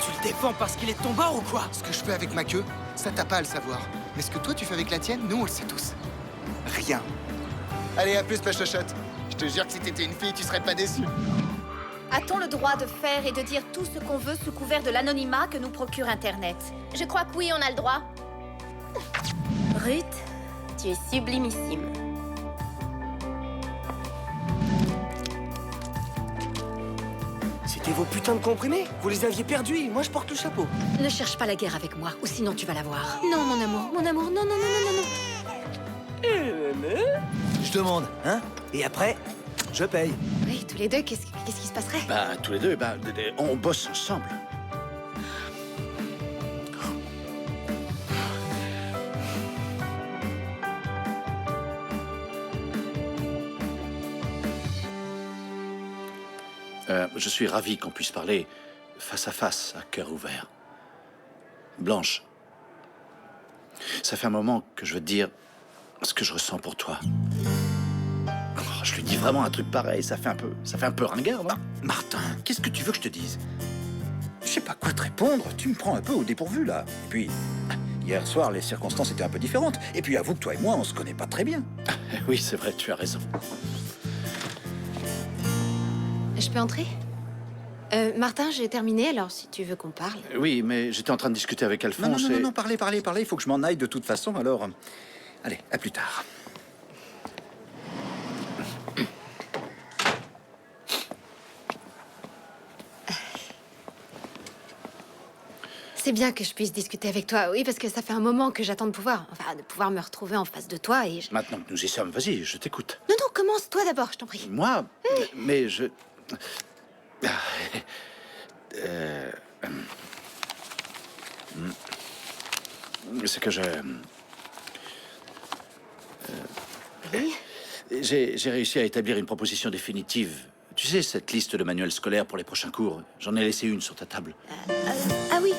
Tu le défends parce qu'il est de ton bord ou quoi? Ce que je fais avec ma queue, ça t'a pas à le savoir. Mais ce que toi tu fais avec la tienne, nous on le sait tous. Rien. Allez, à plus, Pachochotte. Je te jure que si t'étais une fille, tu serais pas déçue. A-t-on le droit de faire et de dire tout ce qu'on veut sous couvert de l'anonymat que nous procure Internet? Je crois que oui, on a le droit. Ruth, tu es sublimissime. C'était vos putains de comprimés. Vous les aviez perdus et moi je porte le chapeau. Ne cherche pas la guerre avec moi, ou sinon tu vas la voir. Non, mon amour, non, non, non, non, non, non. Je demande, hein? Et après, je paye. Oui, tous les deux, qu'est-ce qui se passerait? Bah, tous les deux, bah, on bosse ensemble. Je suis ravi qu'on puisse parler face à face, à cœur ouvert. Blanche, ça fait un moment que je veux te dire ce que je ressens pour toi. Oh, je lui dis vraiment un truc pareil, ça fait un peu ringard, non? Martin, qu'est-ce que tu veux que je te dise? Je sais pas quoi te répondre, tu me prends un peu au dépourvu, là. Et puis, hier soir, les circonstances étaient un peu différentes. Et puis, avoue que toi et moi, on se connaît pas très bien. Oui, c'est vrai, tu as raison. Je peux entrer? Martin, j'ai terminé, alors si tu veux qu'on parle. Oui, mais j'étais en train de discuter avec Alphonse Non, parlez, il faut que je m'en aille de toute façon, alors... Allez, à plus tard. C'est bien que je puisse discuter avec toi, oui, parce que ça fait un moment que j'attends de pouvoir me retrouver en face de toi et je... Maintenant que nous y sommes, vas-y, je t'écoute. Non, commence toi d'abord, je t'en prie. Moi? Mais je... C'est que Oui? J'ai réussi à établir une proposition définitive. Tu sais, cette liste de manuels scolaires pour les prochains cours. J'en ai laissé une sur ta table. Ah oui,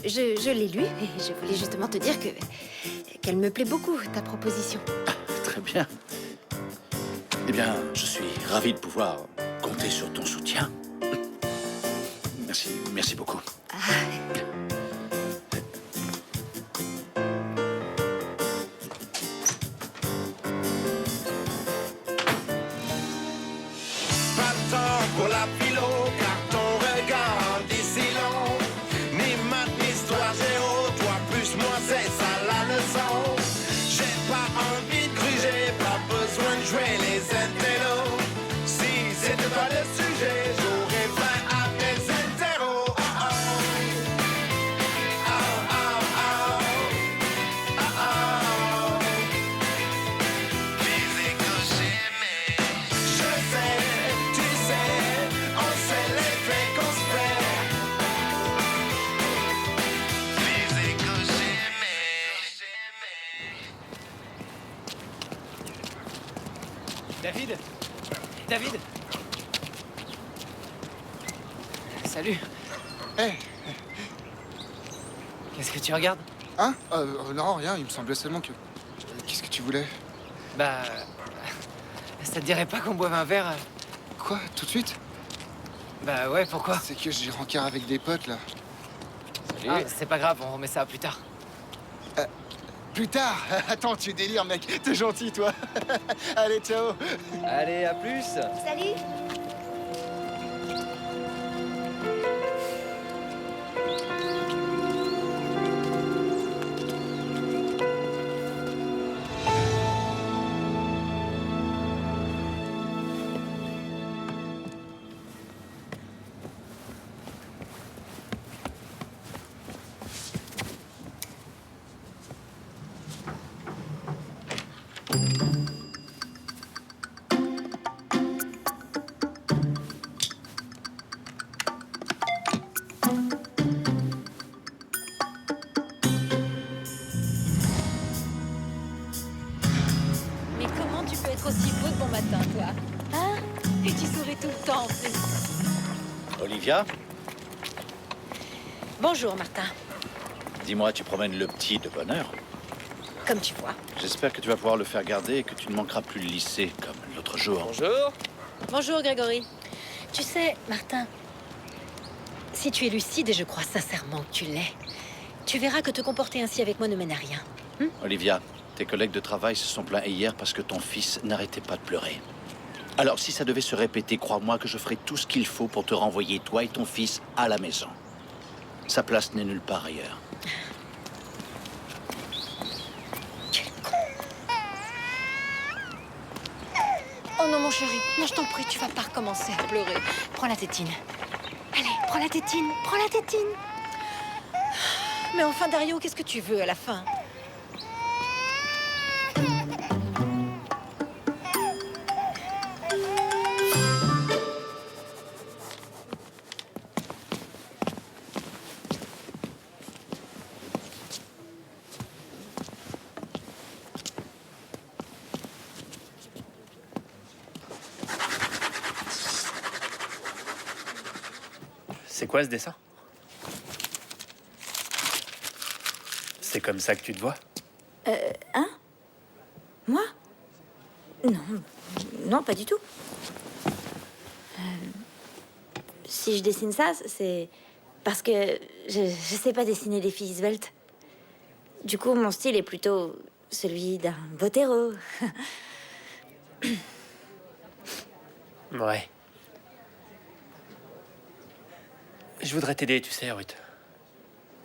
je l'ai lu et je voulais justement te dire qu'elle me plaît beaucoup, ta proposition. Très bien. Eh bien, je suis ravi de pouvoir compter sur ton soutien. Merci beaucoup. Pour la philo, car ton regard dit si long. Ni maths, ni histoire, géo, toi plus moi, c'est ça la leçon. J'ai pas envie de gruger, pas besoin de jouer les intellos. Si c'était pas le sujet, j'aurais faim à mes interros. Oh oh. Oh oh oh. Oh oh. Les écochés, mais je sais, tu sais, on sait les faits qu'on se fait. Les écochés, David? Salut. Hé, Qu'est-ce que tu regardes? hein? Non, rien, il me semblait seulement que... Qu'est-ce que tu voulais? Bah... Ça te dirait pas qu'on boive un verre? Quoi? Tout de suite? Bah ouais, pourquoi? C'est que j'ai rencard avec des potes, là. Ah, c'est pas grave, on remet ça plus tard. Plus tard. Attends, tu délires, mec. T'es gentil, toi. Allez, ciao. Allez, à plus. Salut. Mais comment tu peux être aussi beau de bon matin, toi? Hein? Et tu souris tout le temps, en plus. Olivia, Bonjour, Martin. dis-moi, tu promènes le petit de bonne heure? Comme tu vois. J'espère que tu vas pouvoir le faire garder et que tu ne manqueras plus le lycée comme l'autre jour. Bonjour. Bonjour, Grégory. Tu sais, Martin, Si tu es lucide, et je crois sincèrement que tu l'es, tu verras que te comporter ainsi avec moi ne mène à rien. Olivia, tes collègues de travail se sont plaints hier parce que ton fils n'arrêtait pas de pleurer. Alors, si ça devait se répéter, crois-moi que je ferai tout ce qu'il faut pour te renvoyer, toi et ton fils, à la maison. Sa place n'est nulle part ailleurs. Oh non, mon chéri. Non, je t'en prie, tu vas pas recommencer à pleurer. Prends la tétine. Allez, prends la tétine. Prends la tétine. Mais enfin, Dario, qu'est-ce que tu veux à la fin? C'est quoi ce dessin? C'est comme ça que tu te vois? Hein? Moi? Non. Non, pas du tout. Si je dessine ça, c'est parce que je sais pas dessiner des filles sveltes. Du coup, mon style est plutôt celui d'un bottero. Ouais. Je voudrais t'aider, tu sais, Ruth.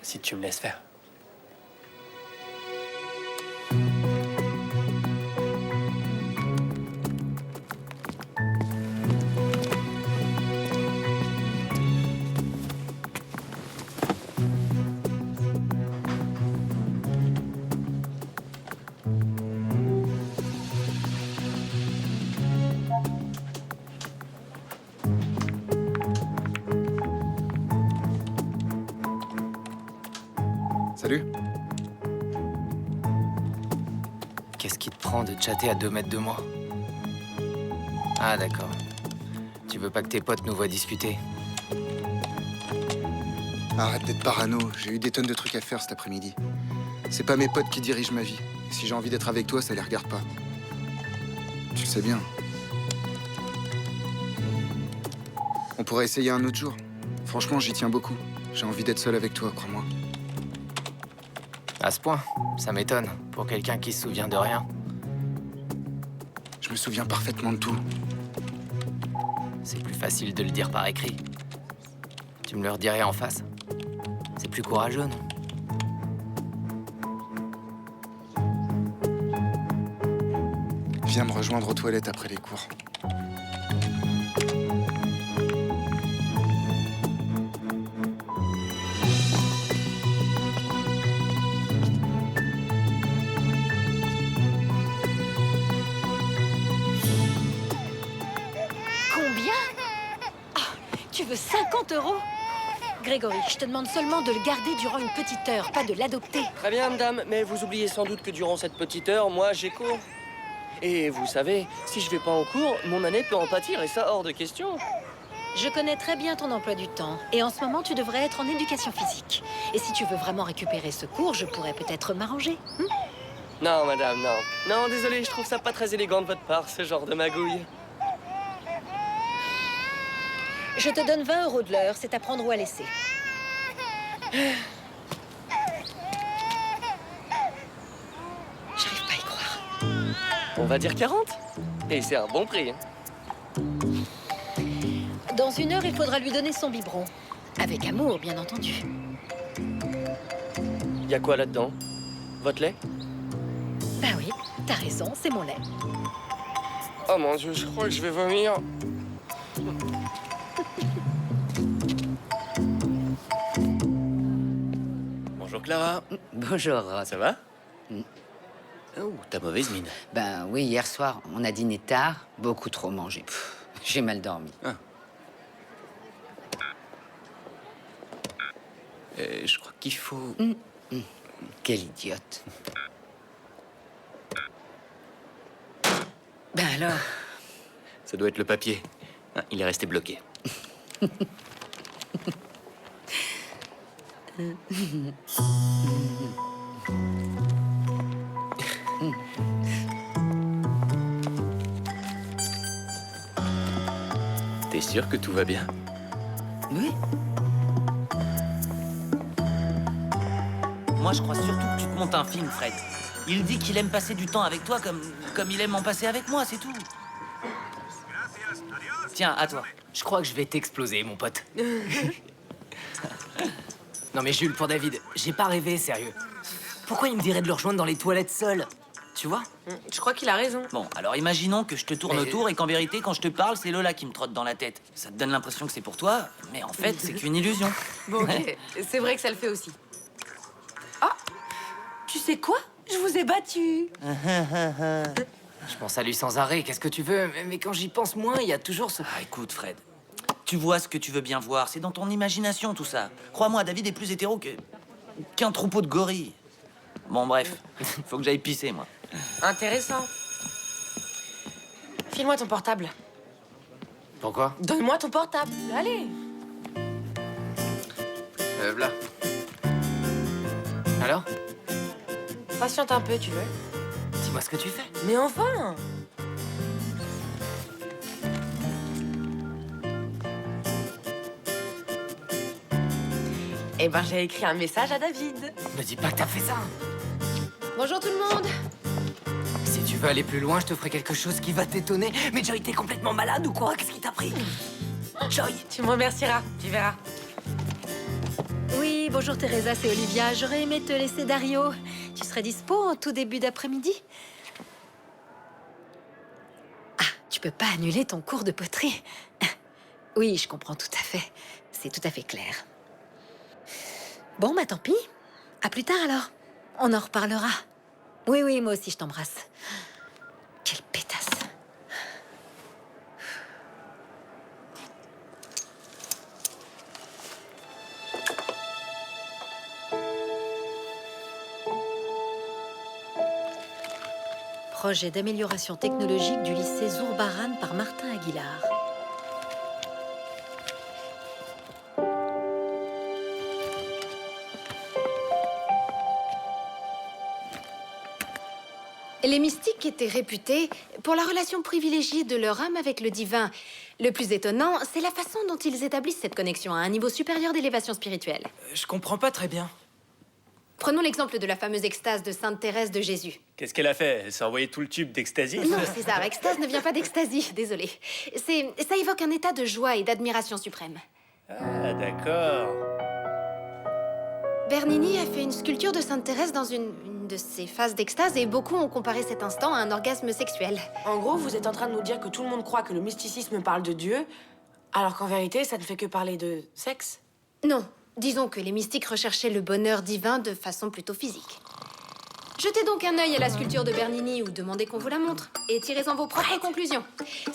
Si tu me laisses faire. Salut. Qu'est-ce qui te prend de chatter à 2 mètres de moi? Ah, d'accord. Tu veux pas que tes potes nous voient discuter? Arrête d'être parano, j'ai eu des tonnes de trucs à faire cet après-midi. C'est pas mes potes qui dirigent ma vie. Et si j'ai envie d'être avec toi, ça les regarde pas. Tu le sais bien. On pourrait essayer un autre jour. Franchement, j'y tiens beaucoup. J'ai envie d'être seul avec toi, crois-moi. À ce point, ça m'étonne, pour quelqu'un qui se souvient de rien. Je me souviens parfaitement de tout. C'est plus facile de le dire par écrit. Tu me le redirais en face? C'est plus courageux, non? Viens me rejoindre aux toilettes après les cours. Combien? Ah, tu veux 50 €? Grégory, je te demande seulement de le garder durant une petite heure, pas de l'adopter. Très bien, madame, mais vous oubliez sans doute que durant cette petite heure, moi, j'ai cours. Et vous savez, si je vais pas en cours, mon année peut en pâtir, et ça hors de question. Je connais très bien ton emploi du temps, et en ce moment, tu devrais être en éducation physique. Et si tu veux vraiment récupérer ce cours, je pourrais peut-être m'arranger. Non, madame, non. Non, désolé, je trouve ça pas très élégant de votre part, ce genre de magouille. Je te donne 20 € de l'heure, c'est à prendre ou à laisser. J'arrive pas à y croire. On va dire 40. Et c'est un bon prix. Dans 1 heure, il faudra lui donner son biberon. Avec amour, bien entendu. Y a quoi là-dedans? Votre lait? Bah oui, t'as raison, c'est mon lait. Oh mon Dieu, je crois que je vais vomir. Bonjour Clara. Bonjour, Ross. Ça va? Oh, t'as mauvaise mine. Ben oui, hier soir, on a dîné tard, beaucoup trop mangé. J'ai mal dormi. Ah. Je crois qu'il faut... Quelle idiote. Ben alors? Ça doit être le papier. Ah, il est resté bloqué. T'es sûr que tout va bien? Oui. Moi, je crois surtout que tu te montes un film, Fred. Il dit qu'il aime passer du temps avec toi comme il aime en passer avec moi, c'est tout. Tiens, à toi. Je crois que je vais t'exploser, mon pote. Non mais Jules, pour David, j'ai pas rêvé, sérieux. Pourquoi il me dirait de le rejoindre dans les toilettes seul? Tu vois? Je crois qu'il a raison. Bon, alors imaginons que je te tourne autour et qu'en vérité, quand je te parle, c'est Lola qui me trotte dans la tête. Ça te donne l'impression que c'est pour toi, mais en fait, c'est qu'une illusion. Bon, ok. C'est vrai que ça le fait aussi. Ah! Tu sais quoi? Je vous ai battu. Je pense à lui sans arrêt, qu'est-ce que tu veux? Mais quand j'y pense moins, il y a toujours ce... Ah, écoute, Fred. Tu vois ce que tu veux bien voir, c'est dans ton imagination, tout ça. Crois-moi, David est plus hétéro qu'un troupeau de gorilles. Bon, bref, faut que j'aille pisser, moi. Intéressant. File-moi ton portable. Pourquoi? Donne-moi ton portable. Allez. Voilà. Alors? Patiente un peu, tu veux? Dis-moi ce que tu fais. Mais enfin! Eh ben, j'ai écrit un message à David. Me dis pas que t'as fait ça. Bonjour tout le monde. Si tu veux aller plus loin, je te ferai quelque chose qui va t'étonner. Mais Joy, t'es complètement malade ou quoi? Qu'est-ce qui t'a pris? Joy! Tu me remercieras, tu verras. Oui, bonjour Teresa, c'est Olivia. J'aurais aimé te laisser Dario. Tu serais dispo en tout début d'après-midi? Ah, tu peux pas annuler ton cours de poterie. Oui, je comprends tout à fait. C'est tout à fait clair. Bon, bah tant pis. À plus tard alors. On en reparlera. Oui, oui, moi aussi je t'embrasse. Quelle pétasse. Projet d'amélioration technologique du lycée Zurbaran par Martin Aguilar. Les mystiques étaient réputés pour la relation privilégiée de leur âme avec le divin. Le plus étonnant, c'est la façon dont ils établissent cette connexion à un niveau supérieur d'élévation spirituelle. Je comprends pas très bien. Prenons l'exemple de la fameuse extase de Sainte Thérèse de Jésus. Qu'est-ce qu'elle a fait? Elle s'est envoyé tout le tube d'ecstasy? Non, César, extase ne vient pas d'extasie, désolé. Ça évoque un état de joie et d'admiration suprême. Ah, d'accord. Bernini a fait une sculpture de Sainte Thérèse dans une de ses phases d'extase et beaucoup ont comparé cet instant à un orgasme sexuel. En gros, vous êtes en train de nous dire que tout le monde croit que le mysticisme parle de Dieu, alors qu'en vérité, ça ne fait que parler de sexe? Non, disons que les mystiques recherchaient le bonheur divin de façon plutôt physique. Jetez donc un œil à la sculpture de Bernini ou demandez qu'on vous la montre et tirez-en vos propres conclusions.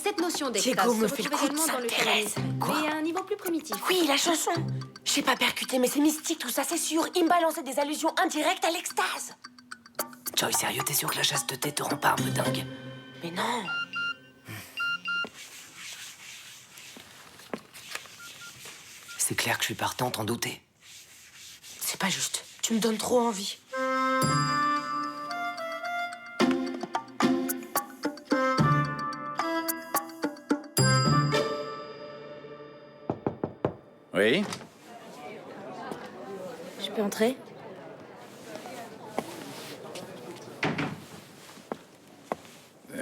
Cette notion d'extase Diego se me fait le retrouve coup de également dans le Sainte Thérèse. canonisme, mais à un niveau plus primitif. Oui, la chanson. J'ai pas percuté, mais c'est mystique tout ça, c'est sûr. Il me balançait des allusions indirectes à l'extase. Joy, sérieux, t'es sûr que la chasteté te rend pas un peu dingue? Mais non. C'est clair que je suis partant, t'en douter. C'est pas juste. Tu me donnes trop envie. Oui? Je peux entrer?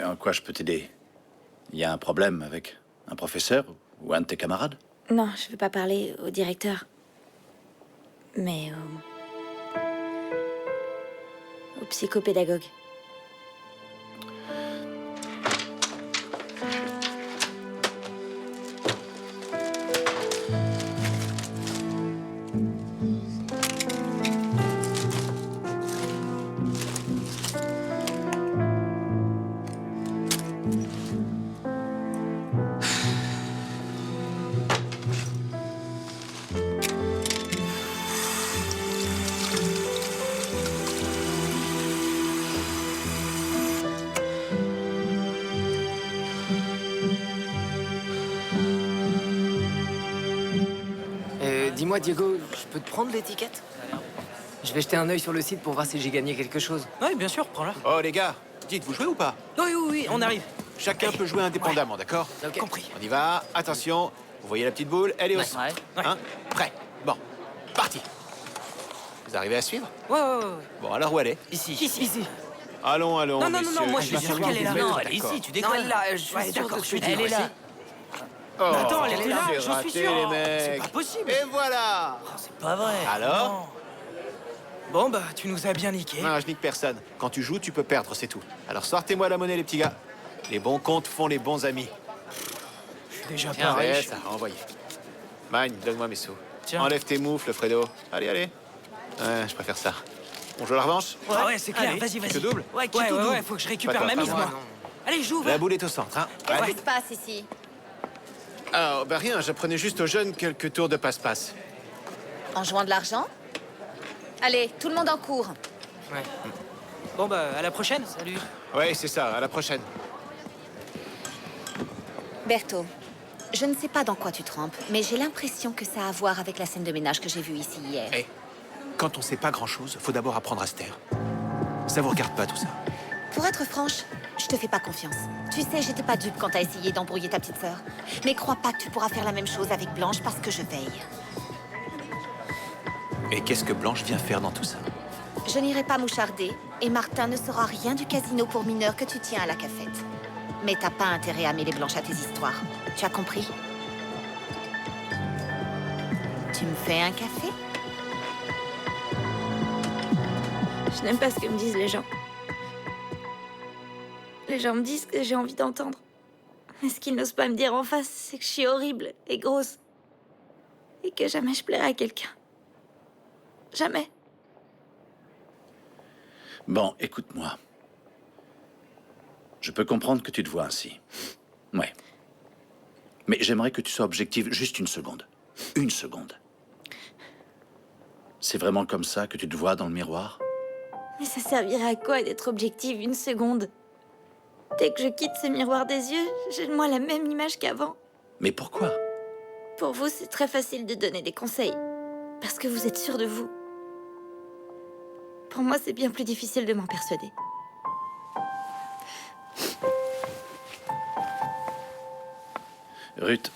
En quoi je peux t'aider? Il y a un problème avec un professeur ou un de tes camarades? Non, je veux pas parler au directeur. Mais au psychopédagogue. Dis-moi, Diego, je peux te prendre l'étiquette? Je vais jeter un œil sur le site pour voir si j'ai gagné quelque chose. Oui, bien sûr, prends-la. Oh, les gars, dites, vous jouez ou pas? Oui, oui, oui, on arrive. Chacun peut jouer indépendamment, d'accord? Ok. Compris. On y va, attention, vous voyez la petite boule, elle est au Ouais. centre. Ouais. Hein? Prêt? Bon, parti. Vous arrivez à suivre? Ouais. Bon, alors où elle est? Ici. Allons, Non, messieurs. moi je suis sûr qu'elle est là. Non, elle est ici, tu déconnes. Non, là, je suis sûr que je suis Elle est là. Oh, attends, elle était là, c'est j'en suis raté, sûr. les mecs. C'est pas possible. Et voilà. C'est pas vrai. Alors? Bon, bah, tu nous as bien niqué. Non, je nique personne. Quand tu joues, tu peux perdre, c'est tout. Alors sortez-moi la monnaie, les petits gars. Les bons comptes font les bons amis. Je suis déjà Tiens, pas riche. ça, envoyez. Magne, donne-moi mes sous. Tiens. Enlève tes moufles, Fredo. Allez. Ouais, je préfère ça. On joue à la revanche? Ouais, c'est clair, Allez. vas-y. Qui te double? Ouais, faut que je récupère Pas ma toi, mise, pas moi. moi, Allez, joue, La va. boule est au centre, hein? Qu'est-ce Ouais. qui se passe ici? Ah, bah rien, j'apprenais juste aux jeunes quelques tours de passe-passe. En jouant de l'argent? Allez, tout le monde en cours. Ouais. Bon, bah, à la prochaine, salut. Ouais, c'est ça, à la prochaine. Berthaud, je ne sais pas dans quoi tu trempes, mais j'ai l'impression que ça a à voir avec la scène de ménage que j'ai vue ici hier. Eh, quand on sait pas grand-chose, faut d'abord apprendre à se taire. Ça vous regarde pas, tout ça. Pour être franche, je te fais pas confiance. Tu sais, j'étais pas dupe quand t'as essayé d'embrouiller ta petite sœur. Mais crois pas que tu pourras faire la même chose avec Blanche parce que je veille. Et qu'est-ce que Blanche vient faire dans tout ça? Je n'irai pas moucharder, et Martin ne saura rien du casino pour mineurs que tu tiens à la cafette. Mais t'as pas intérêt à mêler Blanche à tes histoires. Tu as compris? Tu me fais un café? Je n'aime pas ce que me disent les gens. Les gens me disent ce que j'ai envie d'entendre. Mais ce qu'ils n'osent pas me dire en face, c'est que je suis horrible et grosse. Et que jamais je plairai à quelqu'un. Jamais. Bon, écoute-moi. Je peux comprendre que tu te vois ainsi. Ouais. Mais j'aimerais que tu sois objective juste une seconde. Une seconde. C'est vraiment comme ça que tu te vois dans le miroir? Mais ça servirait à quoi d'être objective une seconde? Dès que je quitte ce miroir des yeux, j'ai de moi la même image qu'avant. Mais pourquoi? Pour vous, c'est très facile de donner des conseils. Parce que vous êtes sûr de vous. Pour moi, c'est bien plus difficile de m'en persuader. Ruth.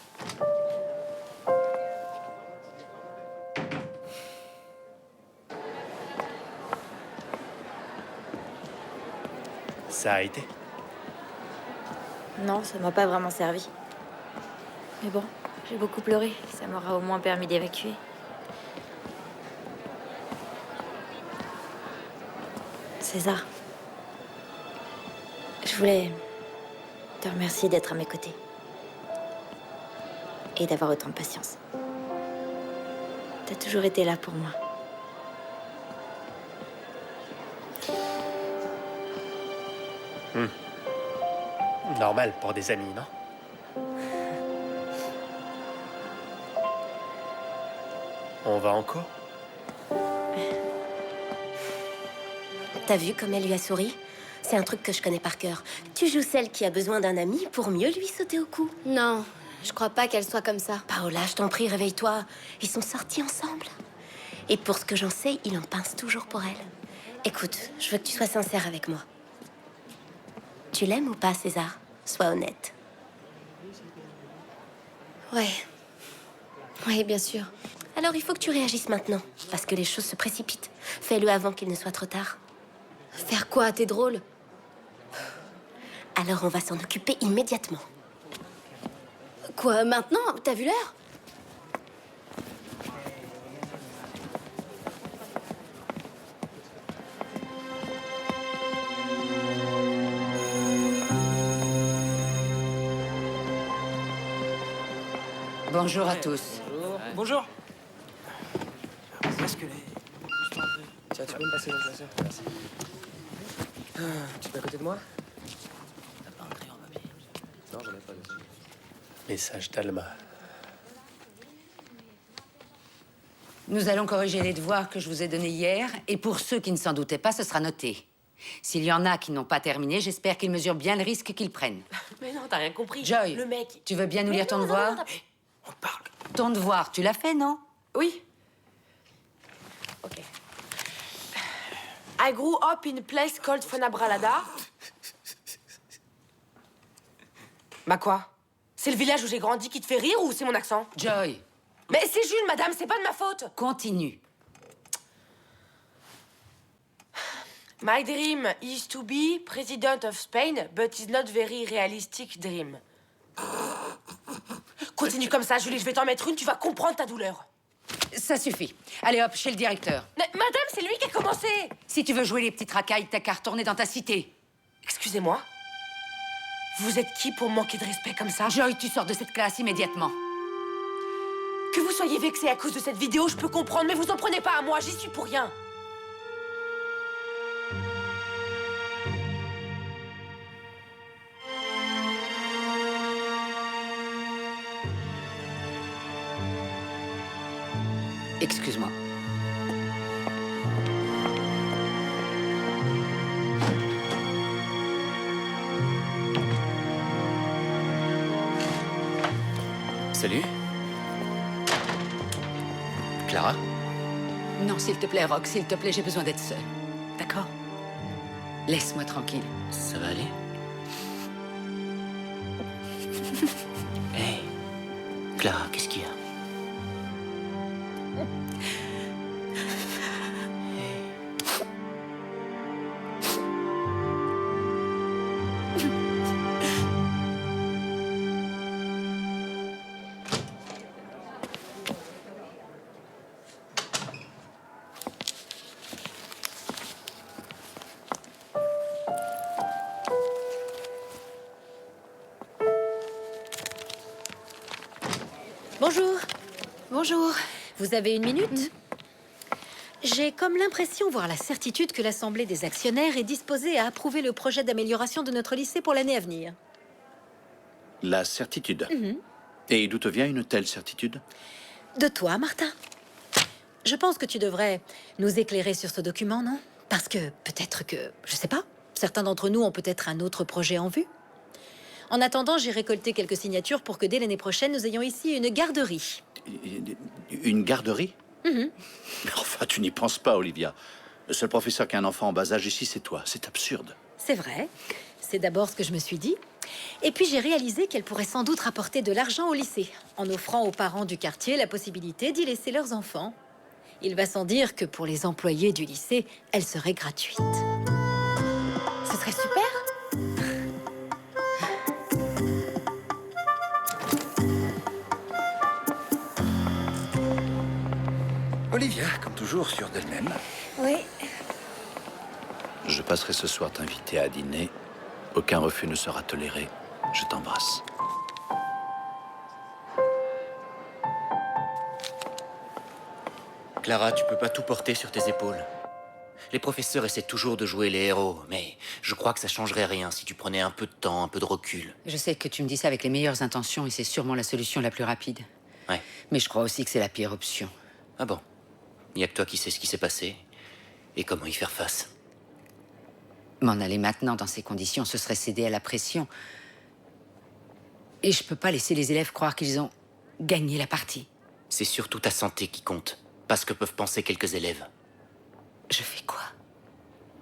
Ça a été. Non, ça m'a pas vraiment servi. Mais bon, j'ai beaucoup pleuré. Ça m'aura au moins permis d'évacuer. César, je voulais te remercier d'être à mes côtés. Et d'avoir autant de patience. T'as toujours été là pour moi. Normal pour des amis, non? On va en cours? T'as vu comme elle lui a souri? C'est un truc que je connais par cœur. Tu joues celle qui a besoin d'un ami pour mieux lui sauter au cou. Non, je crois pas qu'elle soit comme ça. Paola, je t'en prie, réveille-toi. Ils sont sortis ensemble. Et pour ce que j'en sais, il en pince toujours pour elle. Écoute, je veux que tu sois sincère avec moi. Tu l'aimes ou pas, César? Sois honnête. Ouais. Oui, bien sûr. Alors il faut que tu réagisses maintenant, parce que les choses se précipitent. Fais-le avant qu'il ne soit trop tard. Faire quoi? T'es drôle. Alors on va s'en occuper immédiatement. Quoi, maintenant? T'as vu l'heure? Bonjour à tous. Bonjour. Parce que les... Tiens, tu peux me passer l'ordinateur? Merci. Tu te mets à côté de moi? T'as pas un crayon papier? Non, j'en ai pas dessus. Message d'Alma. Nous allons corriger les devoirs que je vous ai donnés hier, et pour ceux qui ne s'en doutaient pas, ce sera noté. S'il y en a qui n'ont pas terminé, j'espère qu'ils mesurent bien le risque qu'ils prennent. Mais non, t'as rien compris. Joy, Le mec... tu veux bien nous Mais lire ton non, devoir? non, on parle. Ton devoir, tu l'as fait, non? Oui. Ok. I grew up in a place called Fuenlabrada. Bah quoi? C'est le village où j'ai grandi qui te fait rire ou c'est mon accent? Joy. Mais c'est Jules, madame, c'est pas de ma faute. Continue. My dream is to be president of Spain, but it's not very realistic dream. Continue comme ça, Julie, je vais t'en mettre une, tu vas comprendre ta douleur. Ça suffit. Allez hop, chez le directeur. Mais, madame, c'est lui qui a commencé. Si tu veux jouer les petites racailles, t'as qu'à retourner dans ta cité. Excusez-moi. Vous êtes qui pour me manquer de respect comme ça? Joy, tu sors de cette classe immédiatement. Que vous soyez vexé à cause de cette vidéo, je peux comprendre, mais vous en prenez pas à moi, j'y suis pour rien. Excuse-moi. Salut. Clara? Non, s'il te plaît, Rock, s'il te plaît, j'ai besoin d'être seule. D'accord? Laisse-moi tranquille. Ça va aller? Hey, Clara, qu'est-ce qu'il y a? Bonjour. Bonjour. Vous avez une minute? J'ai comme l'impression, voire la certitude, que l'Assemblée des actionnaires est disposée à approuver le projet d'amélioration de notre lycée pour l'année à venir. La certitude. Et d'où te vient une telle certitude? De toi, Martin. Je pense que tu devrais nous éclairer sur ce document, non? Parce que peut-être que, je sais pas, certains d'entre nous ont peut-être un autre projet en vue. En attendant, j'ai récolté quelques signatures pour que dès l'année prochaine, nous ayons ici une garderie. Une garderie? Enfin, tu n'y penses pas, Olivia. Le seul professeur qui a un enfant en bas âge ici, c'est toi. C'est absurde. C'est vrai. C'est d'abord ce que je me suis dit. Et puis j'ai réalisé qu'elle pourrait sans doute rapporter de l'argent au lycée, en offrant aux parents du quartier la possibilité d'y laisser leurs enfants. Il va sans dire que pour les employés du lycée, elle serait gratuite. Ce serait super. Olivia, comme toujours, sûre d'elle-même. Oui. Je passerai ce soir t'inviter à dîner. Aucun refus ne sera toléré. Je t'embrasse. Clara, tu peux pas tout porter sur tes épaules. Les professeurs essaient toujours de jouer les héros, mais je crois que ça changerait rien si tu prenais un peu de temps, un peu de recul. Je sais que tu me dis ça avec les meilleures intentions et c'est sûrement la solution la plus rapide. Ouais. Mais je crois aussi que c'est la pire option. Ah bon? Il y a que toi qui sais ce qui s'est passé et comment y faire face. M'en aller maintenant dans ces conditions, ce serait céder à la pression. Et je peux pas laisser les élèves croire qu'ils ont gagné la partie. C'est surtout ta santé qui compte, pas ce que peuvent penser quelques élèves. Je fais quoi?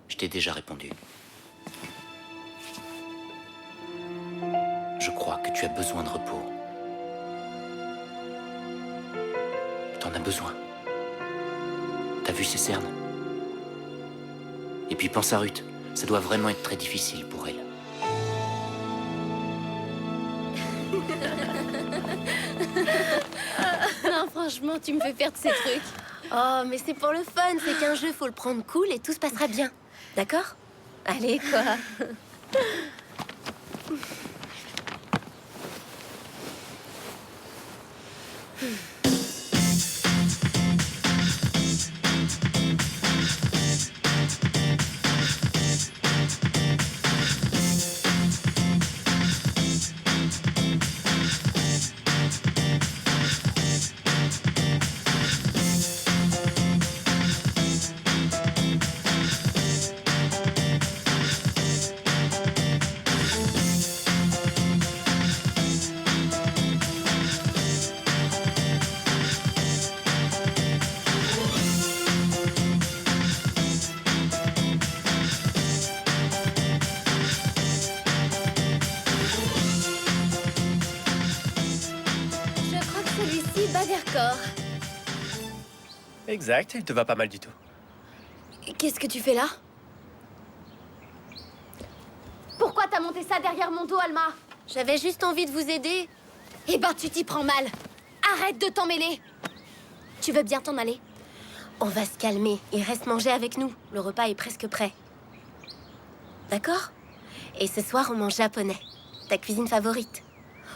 Je t'ai déjà répondu. Je crois que tu as besoin de repos. T'en as besoin. T'as vu ses cernes? Et puis pense à Ruth. Ça doit vraiment être très difficile pour elle. Non, franchement, tu me fais perdre ces trucs. Oh, mais c'est pour le fun, c'est qu'un jeu, faut le prendre cool et tout se passera bien. D'accord? Allez, quoi. Exact, il te va pas mal du tout. Qu'est-ce que tu fais là? t'as monté ça derrière mon dos, Alma? J'avais juste envie de vous aider. Eh ben, tu t'y prends mal. Arrête de t'en mêler. Tu veux bien t'en aller? On va se calmer. Il reste manger avec nous. Le repas est presque prêt. D'accord? Et ce soir, on mange japonais. Ta cuisine favorite.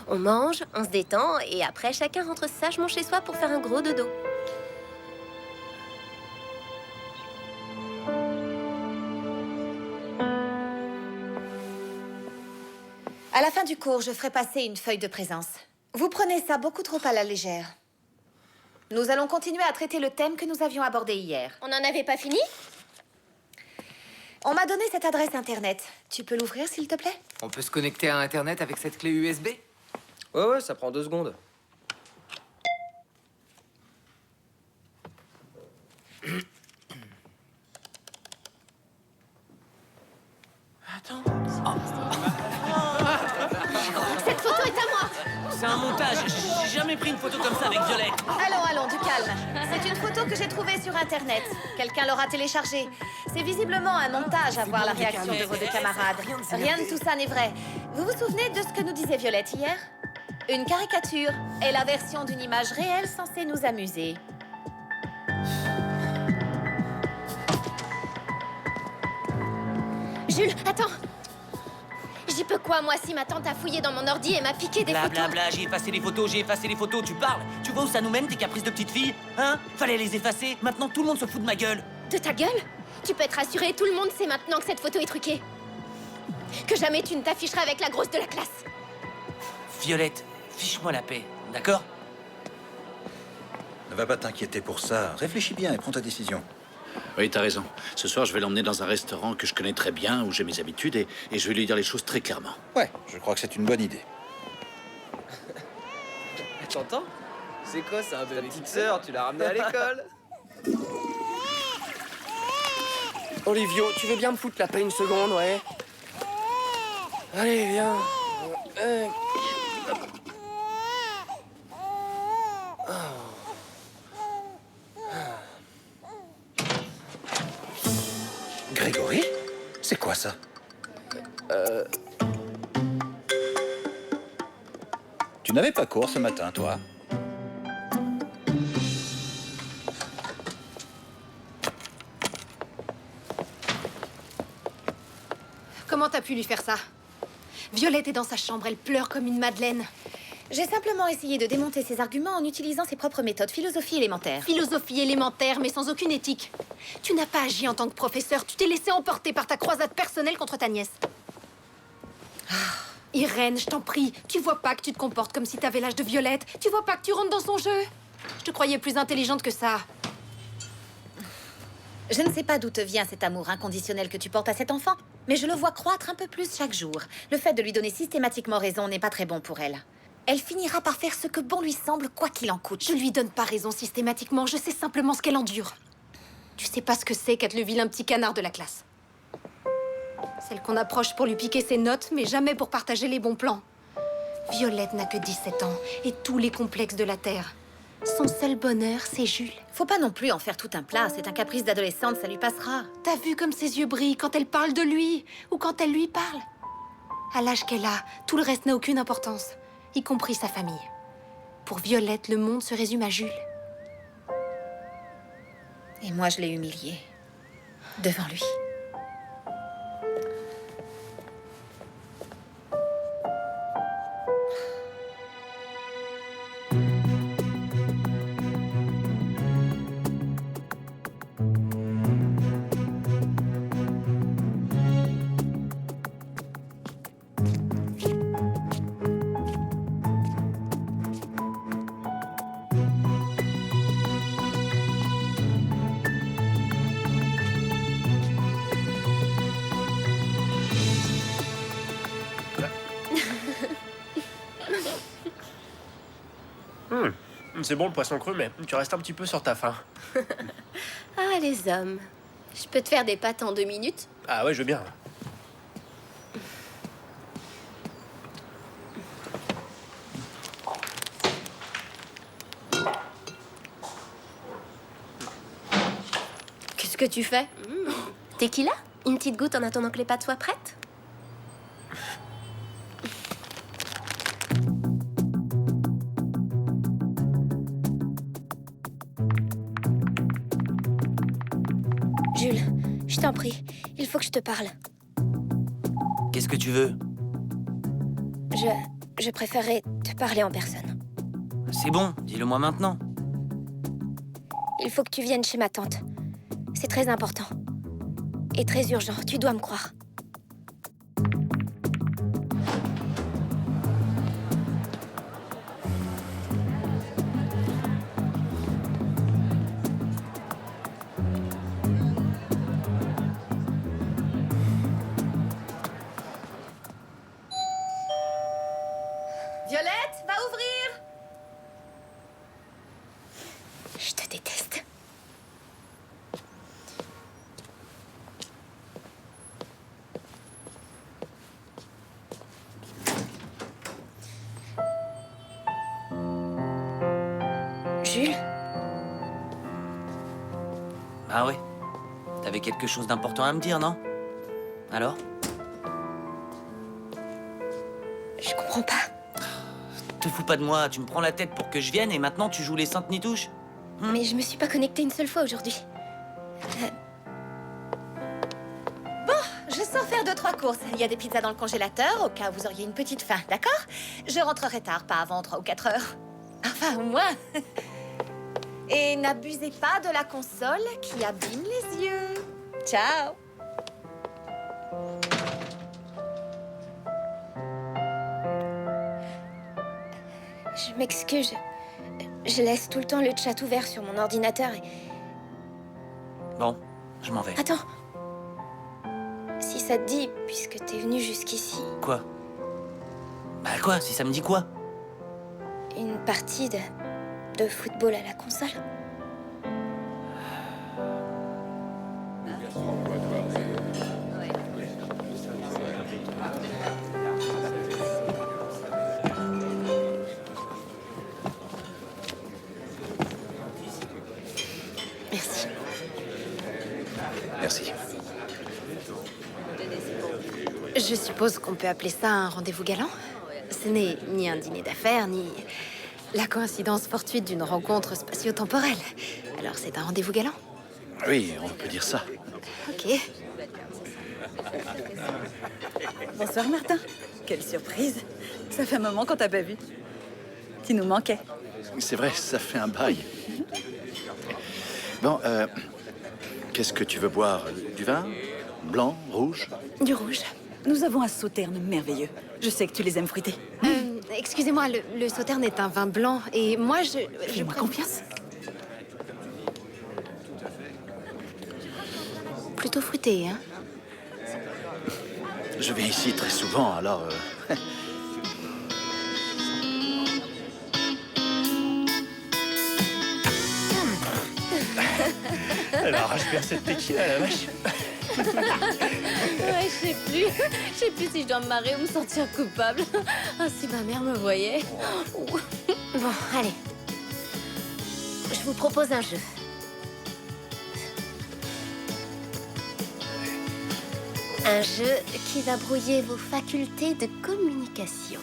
On mange, on se détend, et après, chacun rentre sagement chez soi pour faire un gros dodo. À la fin du cours, je ferai passer une feuille de présence. Vous prenez ça beaucoup trop à la légère. Nous allons continuer à traiter le thème que nous avions abordé hier. On n'en avait pas fini? On m'a donné cette adresse internet. Tu peux l'ouvrir, s'il te plaît? On peut se connecter à Internet avec cette clé USB? Ouais, ça prend 2 secondes. Attends. Cette photo est à moi. C'est un montage. J'ai jamais pris une photo comme ça avec Violette. Allons, du calme. C'est une photo que j'ai trouvée sur internet. Quelqu'un l'aura téléchargée. C'est visiblement un montage à voir la réaction de vos deux camarades. Rien de tout ça n'est vrai. Vous vous souvenez de ce que nous disait Violette hier? Une caricature est la version d'une image réelle censée nous amuser. Jules, attends. J'y peux quoi, moi, si ma tante a fouillé dans mon ordi et m'a piqué des photos? Blablabla, j'ai effacé les photos, tu parles. Tu vois où ça nous mène, tes caprices de petite fille? Hein? Fallait les effacer, maintenant tout le monde se fout de ma gueule. De ta gueule? Tu peux être rassuré, tout le monde sait maintenant que cette photo est truquée. Que jamais tu ne t'afficheras avec la grosse de la classe. Violette, fiche-moi la paix, d'accord? Ne va pas t'inquiéter pour ça. Réfléchis bien et prends ta décision. Oui, t'as raison. Ce soir, je vais l'emmener dans un restaurant que je connais très bien, où j'ai mes habitudes, et je vais lui dire les choses très clairement. Ouais, je crois que c'est une bonne idée. T'entends? C'est quoi ça, ta petite sœur? Tu l'as ramenée à l'école? Olivio, tu veux bien me foutre la paix une seconde, ouais? Allez, viens. Grégory? C'est quoi ça? Tu n'avais pas cours ce matin, toi? Comment t'as pu lui faire ça? Violette est dans sa chambre, elle pleure comme une madeleine. J'ai simplement essayé de démonter ses arguments en utilisant ses propres méthodes, philosophie élémentaire. Philosophie élémentaire, mais sans aucune éthique. Tu n'as pas agi en tant que professeur, tu t'es laissé emporter par ta croisade personnelle contre ta nièce. Irène, je t'en prie, tu vois pas que tu te comportes comme si t'avais l'âge de Violette? Tu vois pas que tu rentres dans son jeu? Je te croyais plus intelligente que ça. Je ne sais pas d'où te vient cet amour inconditionnel que tu portes à cet enfant, mais je le vois croître un peu plus chaque jour. Le fait de lui donner systématiquement raison n'est pas très bon pour elle. Elle finira par faire ce que bon lui semble, quoi qu'il en coûte. Je lui donne pas raison systématiquement, je sais simplement ce qu'elle endure. Tu sais pas ce que c'est qu'être le vilain petit canard de la classe. Celle qu'on approche pour lui piquer ses notes, mais jamais pour partager les bons plans. Violette n'a que 17 ans et tous les complexes de la Terre. Son seul bonheur, c'est Jules. Faut pas non plus en faire tout un plat, c'est un caprice d'adolescente, ça lui passera. T'as vu comme ses yeux brillent quand elle parle de lui ou quand elle lui parle? À l'âge qu'elle a, tout le reste n'a aucune importance, y compris sa famille. Pour Violette, le monde se résume à Jules. Et moi, je l'ai humilié. Devant lui. C'est bon le poisson cru, mais tu restes un petit peu sur ta faim. Ah, les hommes. Je peux te faire des pâtes en 2 minutes? Ah ouais, je veux bien. Qu'est-ce que tu fais? Tequila? Une petite goutte en attendant que les pâtes soient prêtes? Jules, je t'en prie, il faut que je te parle. Qu'est-ce que tu veux? Je préférerais te parler en personne. C'est bon, dis-le-moi maintenant. Il faut que tu viennes chez ma tante. C'est très important. Et très urgent, tu dois me croire. Violette, va ouvrir! Je te déteste. Jules? Ah ouais? T'avais quelque chose d'important à me dire, non? Alors? Je comprends pas. Te fous pas de moi, tu me prends la tête pour que je vienne et maintenant tu joues les saintes nitouches? Mais je me suis pas connectée une seule fois aujourd'hui. Bon, je sors faire 2-3 courses. Il y a des pizzas dans le congélateur, au cas où vous auriez une petite faim, d'accord? Je rentrerai tard, pas avant 3 ou 4 heures. Enfin, au moins. Et n'abusez pas de la console qui abîme les yeux. Ciao! Je m'excuse. Je laisse tout le temps le chat ouvert sur mon ordinateur et... Bon, je m'en vais. Attends. Si ça te dit, puisque t'es venu jusqu'ici, Quoi? Bah quoi? Si ça me dit quoi? une partie de football à la console. Merci. Merci. Je suppose qu'on peut appeler ça un rendez-vous galant. Ce n'est ni un dîner d'affaires, ni la coïncidence fortuite d'une rencontre spatio-temporelle. Alors c'est un rendez-vous galant? Oui, on peut dire ça. Ok. Bonsoir Martin. Quelle surprise. Ça fait un moment qu'on t'a pas vu. Tu nous manquais. C'est vrai, ça fait un bail. Bon, qu'est-ce que tu veux boire? Du vin? Blanc? Rouge? Du rouge. Nous avons un sauterne merveilleux. Je sais que tu les aimes fruités. Excusez-moi, le sauterne est un vin blanc et moi je... Fais-moi confiance. Plutôt fruité, hein? Je viens ici très souvent, alors... Elle arrache bien cette tequila, la vache. Ouais, je sais plus si je dois me marrer ou me sentir coupable. Ah, si ma mère me voyait. Bon, allez. Je vous propose un jeu. Un jeu qui va brouiller vos facultés de communication.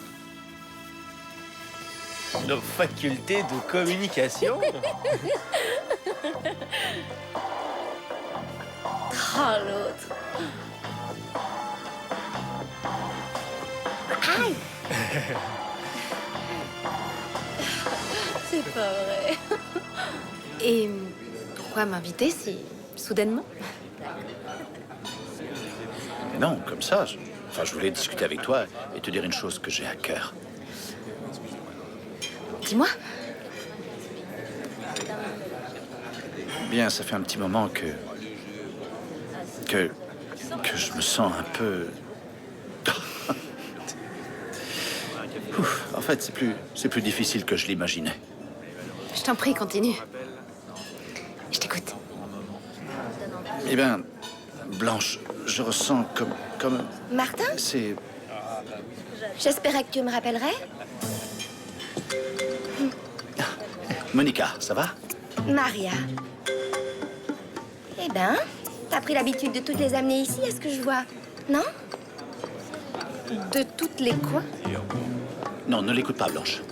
Nos facultés de communication. Oh, l'autre. Aïe! C'est pas vrai. Et pourquoi m'inviter si soudainement? Non, comme ça. Enfin, je voulais discuter avec toi et te dire une chose que j'ai à cœur. Dis-moi. Bien, ça fait un petit moment que je me sens un peu... Ouf, en fait, c'est plus difficile que je l'imaginais. Je t'en prie, continue. Je t'écoute. Eh bien, Blanche, je ressens comme... Martin? C'est... J'espérais que tu me rappellerais. Monica, ça va? Maria. Eh ben, t'as pris l'habitude de toutes les amener ici, à ce que je vois, non? De toutes les quoi? Non, ne l'écoute pas, Blanche.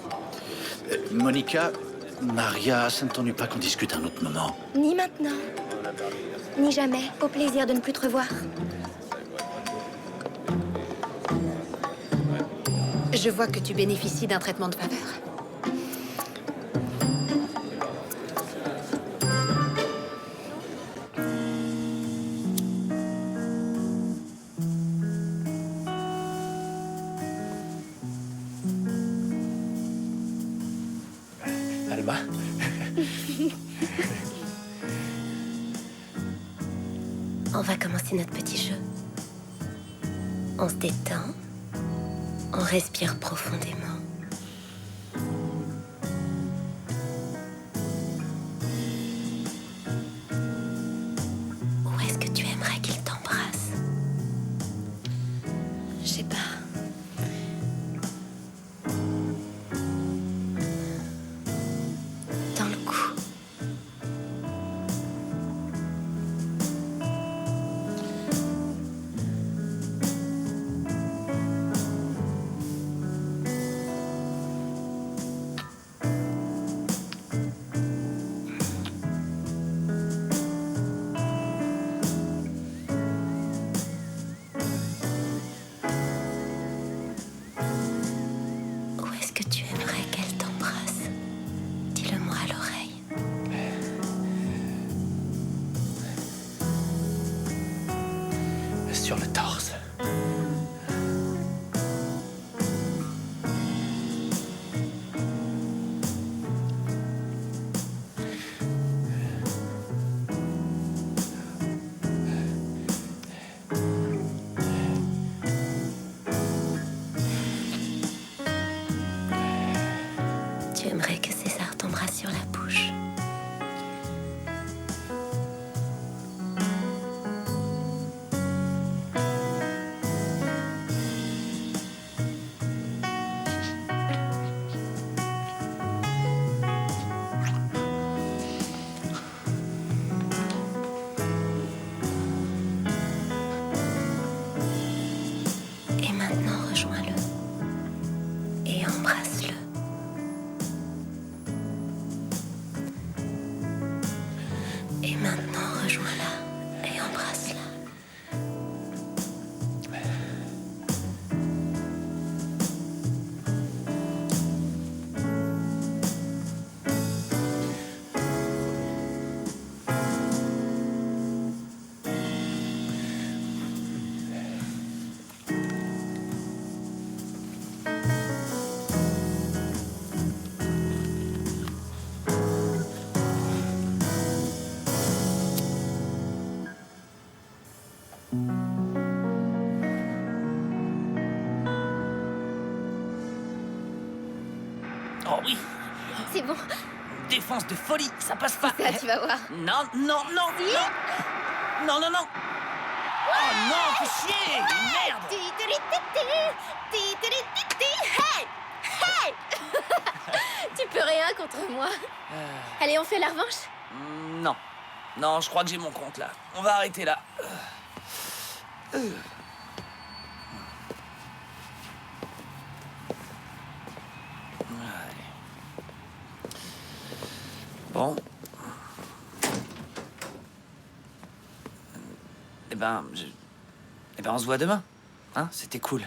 Monica, Maria, ça ne t'ennuie pas qu'on discute un autre moment? Ni maintenant. Ni jamais. Au plaisir de ne plus te revoir. Je vois que tu bénéficies d'un traitement de faveur. Alma. On va commencer notre petit jeu. On se détend. On respire profondément. Où est-ce que tu aimerais qu'il t'embrasse? Je sais pas. Dans le cou. Où est-ce que tu aimerais qu'elle t'embrasse? Dis-le-moi à l'oreille. Sur le torse. Tu aimerais que César t'embrasse sur la bouche. Et maintenant, rejoins-le. Et embrasse-le. Et maintenant, rejoins-la et embrasse-la. Oh oui, C'est bon. défense de folie, ça passe pas. Ça, tu vas voir. Non, non, non, Si. non. Non, non, non. Oh non, fais chier, merde. Hey! Hey! Tu peux rien contre moi. Allez, on fait la revanche? Non, non, je crois que j'ai mon compte là. On va arrêter là. Bon. Eh ben, on se voit demain. Hein? C'était cool.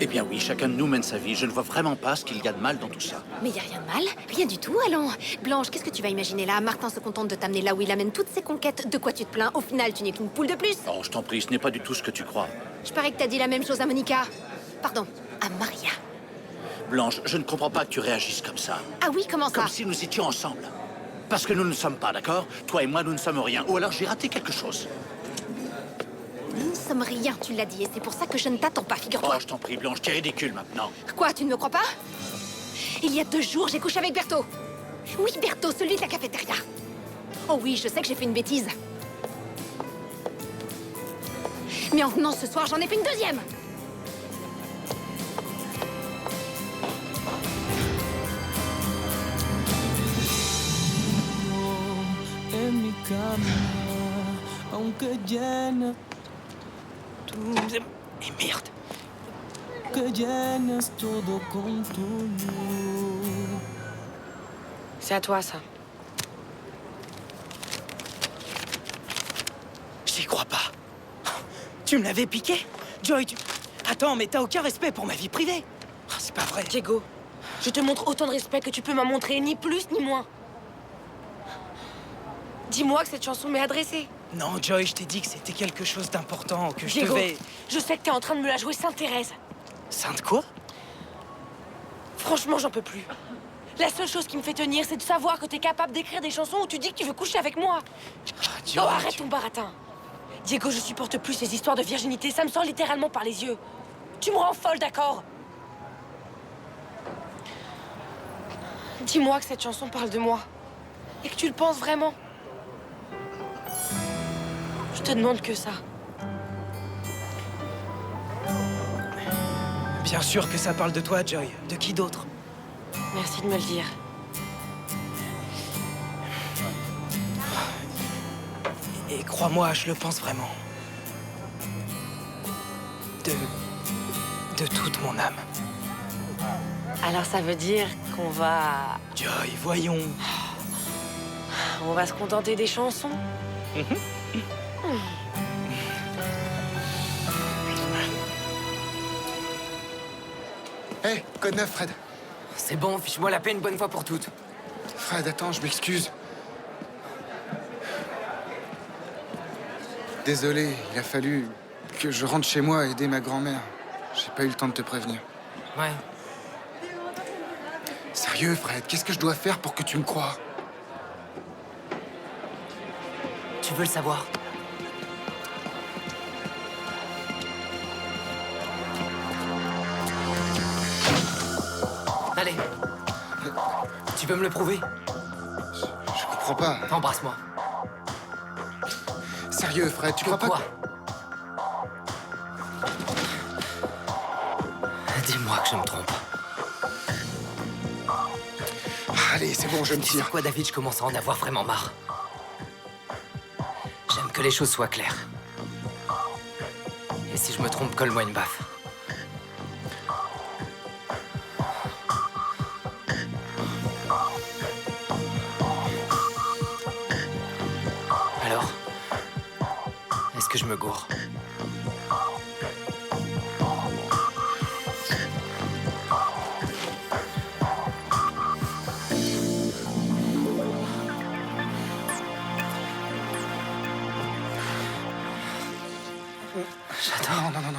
Eh bien oui, chacun de nous mène sa vie. Je ne vois vraiment pas ce qu'il y a de mal dans tout ça. Mais y a rien de mal, rien du tout, allons. Blanche, qu'est-ce que tu vas imaginer là? Martin se contente de t'amener là où il amène toutes ses conquêtes. De quoi tu te plains? Au final, tu n'es qu'une poule de plus. Oh, je t'en prie, ce n'est pas du tout ce que tu crois. Je parie que t'as dit la même chose à Monica. Pardon, à Maria. Blanche, je ne comprends pas que tu réagisses comme ça. Ah oui, comment ça? Comme si nous étions ensemble. Parce que nous ne sommes pas, d'accord? Toi et moi, nous ne sommes rien. Ou alors j'ai raté quelque chose. sommes rien, tu l'as dit, et c'est pour ça que je ne t'attends pas, figure-toi. Oh, je t'en prie, Blanche, t'es ridicule maintenant. Quoi, tu ne me crois pas? Il y a 2 jours, j'ai couché avec Berthaud. Oui, Berthaud, celui de la cafétéria. Oh oui, je sais que j'ai fait une bêtise. Mais en venant ce soir, j'en ai fait une 2e. En mi cama, aunque llenes Et merde. que llenes todo con tu luz. C'est à toi, ça. J'y crois pas. Tu me l'avais piqué? Joy, tu... Attends, mais t'as aucun respect pour ma vie privée. Ah, c'est pas vrai. Diego, je te montre autant de respect que tu peux m'en montrer, ni plus ni moins. Dis-moi que cette chanson m'est adressée. Non, Joy, je t'ai dit que c'était quelque chose d'important, que je Diego, devais... je sais que t'es en train de me la jouer Sainte-Thérèse. Sainte quoi? Franchement, j'en peux plus. La seule chose qui me fait tenir, c'est de savoir que t'es capable d'écrire des chansons où tu dis que tu veux coucher avec moi. Joy, Oh, arrête ton baratin. Diego, je supporte plus ces histoires de virginité, ça me sort littéralement par les yeux. Tu me rends folle, d'accord? Dis-moi que cette chanson parle de moi. Et que tu le penses vraiment. Je te demande que ça. Bien sûr que ça parle de toi, Joy. De qui d'autre? Merci de me le dire. Et crois-moi, je le pense vraiment. De toute mon âme. Alors ça veut dire qu'on va... Joy, voyons. On va se contenter des chansons. Hé, code 9, Fred. C'est bon, fiche-moi la paix une bonne fois pour toutes. Fred, attends, je m'excuse. Désolé, il a fallu que je rentre chez moi aider ma grand-mère. J'ai pas eu le temps de te prévenir. Ouais. Sérieux, Fred, qu'est-ce que je dois faire pour que tu me croies? Tu veux le savoir? Allez. Tu veux me le prouver? Je comprends pas. Embrasse-moi. Sérieux, Fred, tu crois pas quoi? Dis-moi que je me trompe. Allez, c'est bon, je me Tu sais tire. quoi, David, je commence à en avoir vraiment marre. J'aime que les choses soient claires. Et si je me trompe, colle-moi une baffe. Alors? Est-ce que je me gourre?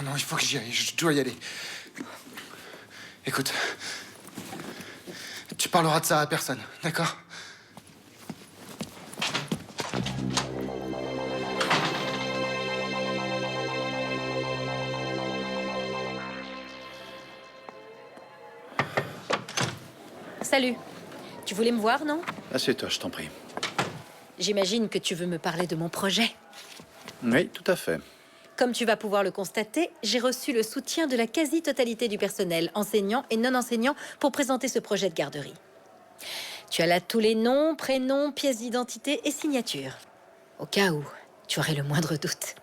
Non, il faut que j'y aille. Je dois y aller. Écoute, tu parleras de ça à personne, d'accord? Salut. Tu voulais me voir, non? Assieds-toi, je t'en prie. J'imagine que tu veux me parler de mon projet. Oui, tout à fait. Comme tu vas pouvoir le constater, j'ai reçu le soutien de la quasi-totalité du personnel, enseignants et non-enseignants, pour présenter ce projet de garderie. Tu as là tous les noms, prénoms, pièces d'identité et signatures. Au cas où tu aurais le moindre doute.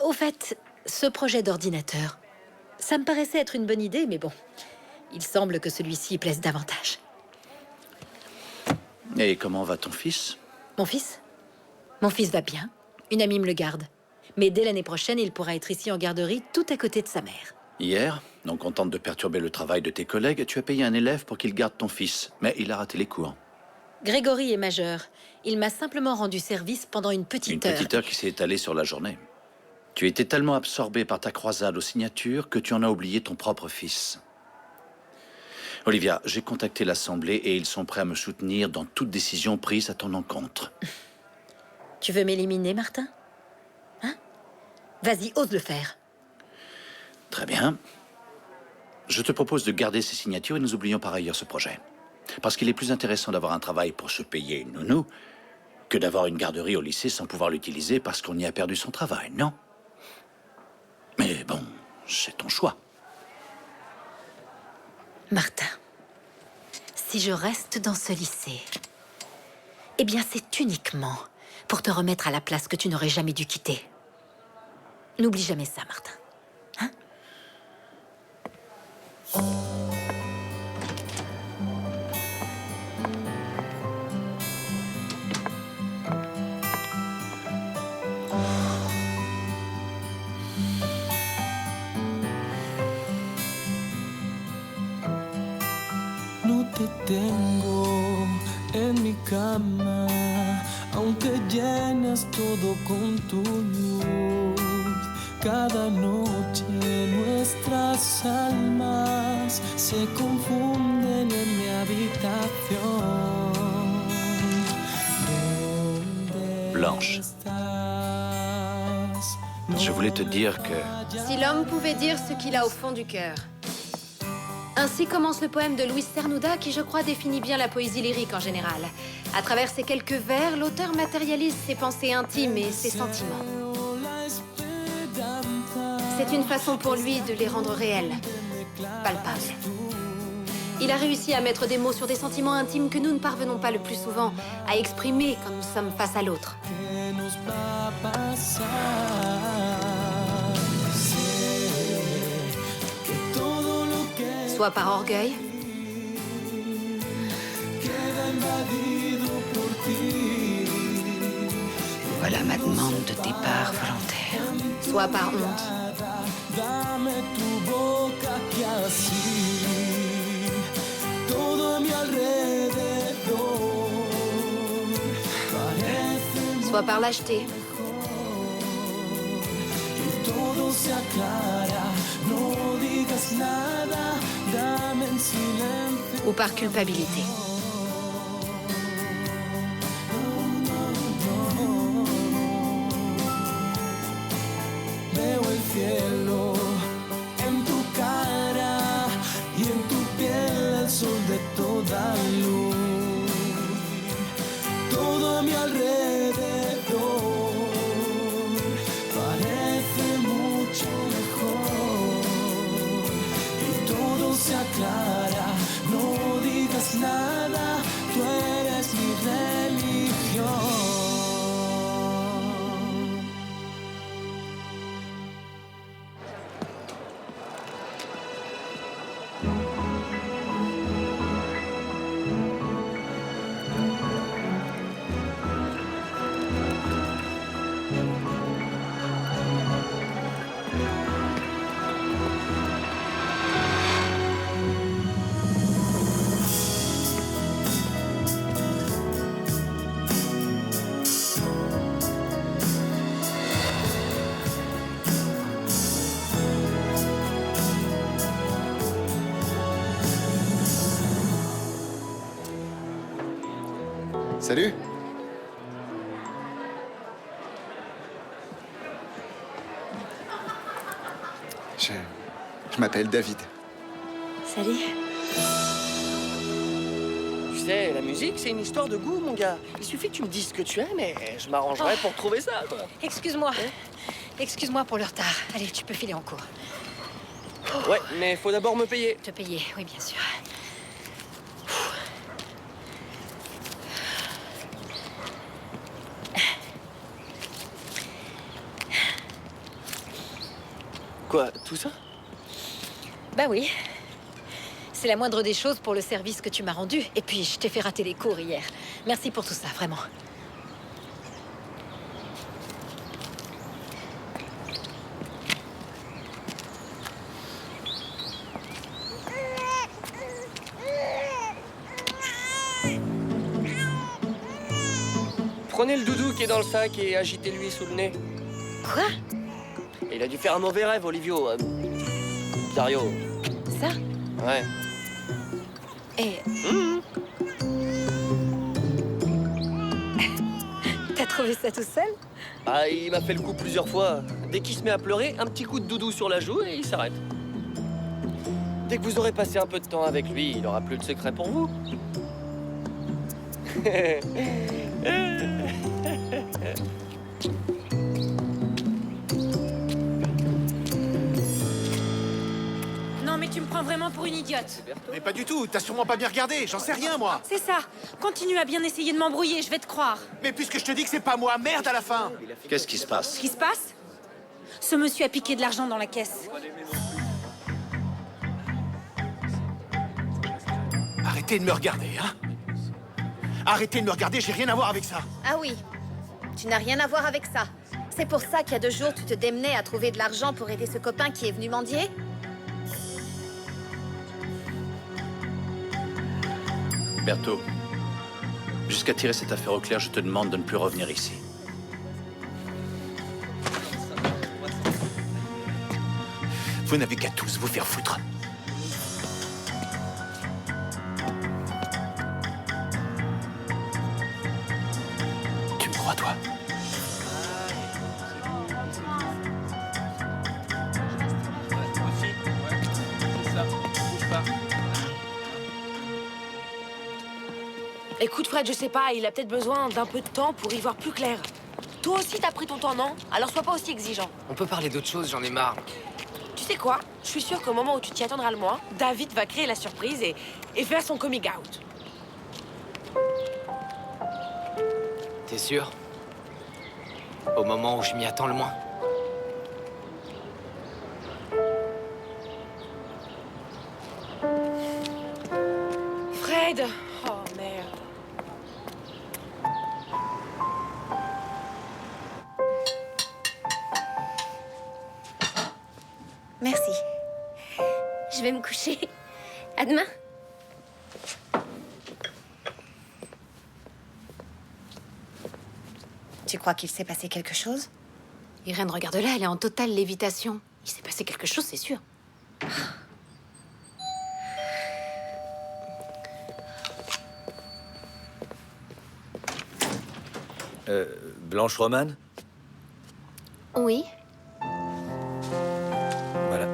Au fait, ce projet d'ordinateur, ça me paraissait être une bonne idée, mais bon, il semble que celui-ci plaise davantage. Et comment va ton fils? Mon fils? Mon fils va bien. Une amie me le garde. Mais dès l'année prochaine, il pourra être ici en garderie, tout à côté de sa mère. Hier, non contente de perturber le travail de tes collègues, tu as payé un élève pour qu'il garde ton fils. Mais il a raté les cours. Grégory est majeur. Il m'a simplement rendu service pendant une petite heure. Une petite heure qui s'est étalée sur la journée. Tu étais tellement absorbé par ta croisade aux signatures que tu en as oublié ton propre fils. Olivia, j'ai contacté l'Assemblée et ils sont prêts à me soutenir dans toute décision prise à ton encontre. Tu veux m'éliminer, Martin? Hein? Vas-y, ose le faire. Très bien. Je te propose de garder ces signatures et nous oublions par ailleurs ce projet. Parce qu'il est plus intéressant d'avoir un travail pour se payer une nounou que d'avoir une garderie au lycée sans pouvoir l'utiliser parce qu'on y a perdu son travail, non? Mais bon, c'est ton choix. Martin, si je reste dans ce lycée, eh bien c'est uniquement pour te remettre à la place que tu n'aurais jamais dû quitter. N'oublie jamais ça, Martin. Hein? No te tengo en mi cama, aunque llenas todo con tu luz. Cada noche nuestras almas se confunden en mi habitación. Blanche, je voulais te dire que... Si l'homme pouvait dire ce qu'il a au fond du cœur. Ainsi commence le poème de Luis Cernuda, qui je crois définit bien la poésie lyrique en général. À travers ces quelques vers, l'auteur matérialise ses pensées intimes et ses sentiments. C'est une façon pour lui de les rendre réels, palpables. Il a réussi à mettre des mots sur des sentiments intimes que nous ne parvenons pas le plus souvent à exprimer quand nous sommes face à l'autre. Soit par orgueil, Voilà ma demande de départ volontaire. soit par honte. Soit par lâcheté. Ou par culpabilité. Veo el cielo en tu cara y en tu piel el sol de toda luz. Todo a mi alrededor parece mucho mejor y todo se aclara. No digas nada, tú eres mi religión. Salut. Je m'appelle David. Salut. Tu sais, la musique, c'est une histoire de goût, mon gars. Il suffit que tu me dises ce que tu aimes et je m'arrangerai pour trouver ça, quoi. Excuse-moi. Excuse-moi pour le retard. Allez, tu peux filer en cours. Ouais, mais faut d'abord me payer. Te payer, oui, bien sûr. Quoi, tout ça? Bah oui. C'est la moindre des choses pour le service que tu m'as rendu. Et puis, je t'ai fait rater les cours hier. Merci pour tout ça, vraiment. Prenez le doudou qui est dans le sac et agitez-lui sous le nez. Quoi? Il a dû faire un mauvais rêve, Olivio. Dario. Ça? Ouais. Et... T'as trouvé ça tout seul? Ah, il m'a fait le coup plusieurs fois. Dès qu'il se met à pleurer, un petit coup de doudou sur la joue et il s'arrête. Dès que vous aurez passé un peu de temps avec lui, il n'aura plus de secret pour vous. Non, mais tu me prends vraiment pour une idiote. Mais pas du tout, t'as sûrement pas bien regardé, j'en sais rien, moi. C'est ça. Continue à bien essayer de m'embrouiller, je vais te croire. Mais puisque je te dis que c'est pas moi, merde à la fin. Qu'est-ce qui se passe? Ce qui se passe? Ce monsieur a piqué de l'argent dans la caisse. Arrêtez de me regarder, hein. Arrêtez de me regarder, j'ai rien à voir avec ça. Ah oui, tu n'as rien à voir avec ça. C'est pour ça qu'il y a 2 jours, tu te démenais à trouver de l'argent pour aider ce copain qui est venu mendier? Berthaud, jusqu'à tirer cette affaire au clair, je te demande de ne plus revenir ici. Vous n'avez qu'à tous vous faire foutre. Tu me crois, toi? Écoute, Fred, je sais pas, il a peut-être besoin d'un peu de temps pour y voir plus clair. Toi aussi, t'as pris ton temps, non? Alors sois pas aussi exigeant. On peut parler d'autre chose, j'en ai marre. Tu sais quoi? Je suis sûre qu'au moment où tu t'y attendras le moins, David va créer la surprise et faire son coming out. T'es sûr? Au moment où je m'y attends le moins. Fred! Oh, merde. Merci. Je vais me coucher. À demain. Tu crois qu'il s'est passé quelque chose? Irène, regarde-la, elle est en totale lévitation. Il s'est passé quelque chose, c'est sûr. Blanche Romane? Oui. Voilà.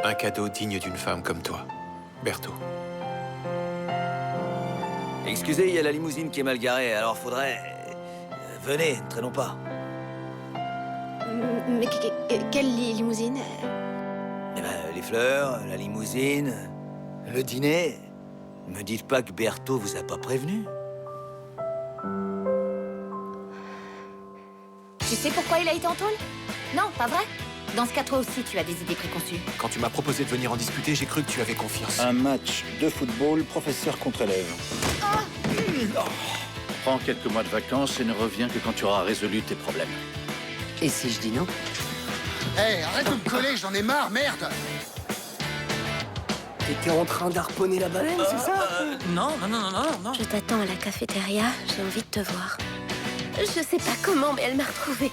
Un cadeau digne d'une femme comme toi, Berthaud. Excusez, il y a la limousine qui est mal garée, alors faudrait... venez, ne traînons pas. Mais quelle limousine? Eh ben, les fleurs, la limousine, le dîner. Me dites pas que Berthaud vous a pas prévenu. Tu sais pourquoi il a été en tôle? Non, pas vrai? Dans ce cas, toi aussi, tu as des idées préconçues. Quand tu m'as proposé de venir en discuter, j'ai cru que tu avais confiance. Un match de football, professeur contre élève. Prends quelques mois de vacances et ne reviens que quand tu auras résolu tes problèmes. Et si je dis non? Hé, arrête de me coller, j'en ai marre, merde! T'étais en train d'harponner la baleine, c'est ça? Non. Je t'attends à la cafétéria, j'ai envie de te voir. Je sais pas comment, mais elle m'a retrouvée.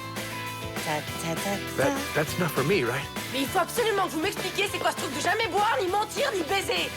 Mais il faut absolument que vous m'expliquiez c'est quoi ce truc de jamais boire, ni mentir, ni baiser.